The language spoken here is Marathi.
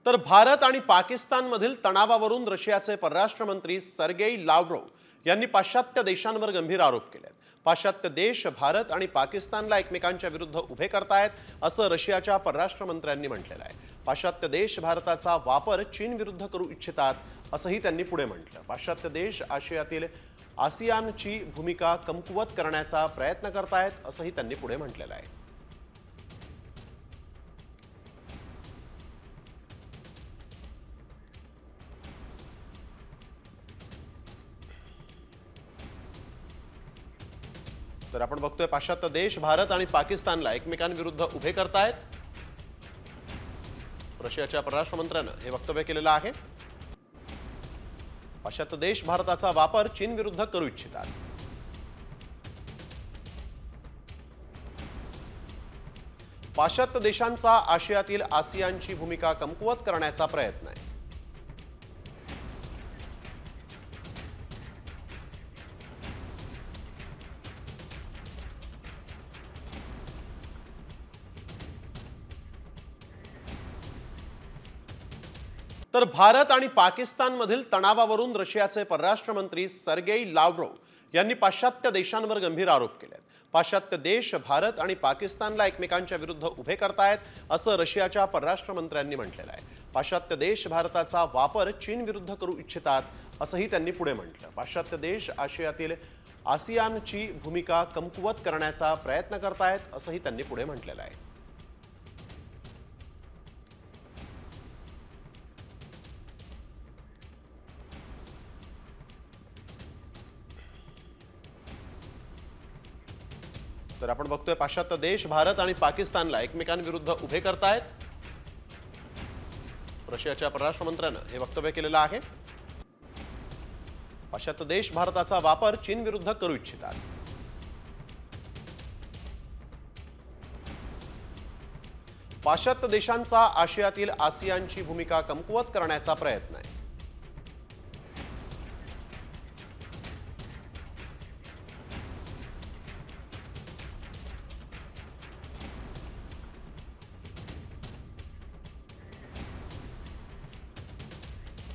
तर भारत आणि पाकिस्तानमधील तणावावरून रशियाचे परराष्ट्र मंत्री सर्गेई लाव्हरोव्ह यांनी पाश्चात्य देशांवर गंभीर आरोप केले आहेत। पाश्चात्य देश भारत आणि पाकिस्तानला एकमेकांच्या विरुद्ध उभे करतायत असं रशियाच्या परराष्ट्र मंत्र्यांनी म्हटलेलं आहे। पाश्चात्य देश भारताचा वापर चीन विरुद्ध करू इच्छितात असंही त्यांनी पुढे म्हटलं। पाश्चात्य देश आशियातील आसियानची भूमिका कमकुवत करण्याचा प्रयत्न करतायत असंही त्यांनी पुढे म्हटलेलं आहे। तर आपण बघतोय पाश्चात्य देश भारत आणि पाकिस्तानला एकमेकांविरुद्ध उभे करतायत। रशियाच्या परराष्ट्र मंत्र्यानं हे वक्तव्य केलेलं आहे। पाश्चात्य देश भारताचा वापर चीन विरुद्ध करू इच्छितात। पाश्चात्य देशांचा आशियातील आसियानची भूमिका कमकुवत करण्याचा प्रयत्न आहे। तर भारत आणि पाकिस्तानमधील तणावावरून रशियाचे परराष्ट्र मंत्री सर्गेई लाव्हरोव्ह यांनी पाश्चात्य देशांवर गंभीर आरोप केले आहेत। पाश्चात्य देश भारत आणि पाकिस्तानला एकमेकांच्या विरुद्ध उभे करतायत असं रशियाच्या परराष्ट्र मंत्र्यांनी म्हटलेलं आहे। पाश्चात्य देश भारताचा वापर चीन विरुद्ध करू इच्छितात असंही त्यांनी पुढे म्हटलं। पाश्चात्य देश आशियातील आसियानची भूमिका कमकुवत करण्याचा प्रयत्न करतायत असंही त्यांनी पुढे म्हटलेलं आहे। तर आपण बघतोय पाश्चात्य देश भारत आणि पाकिस्तानला एकमेकांविरुद्ध उभे करतायत। रशियाच्या परराष्ट्र मंत्र्यानं हे वक्तव्य केलेलं आहे। पाश्चात्य देश भारताचा वापर चीन विरुद्ध करू इच्छितात। पाश्चात्य देशांचा आशियातील आसियानची भूमिका कमकुवत करण्याचा प्रयत्न आहे।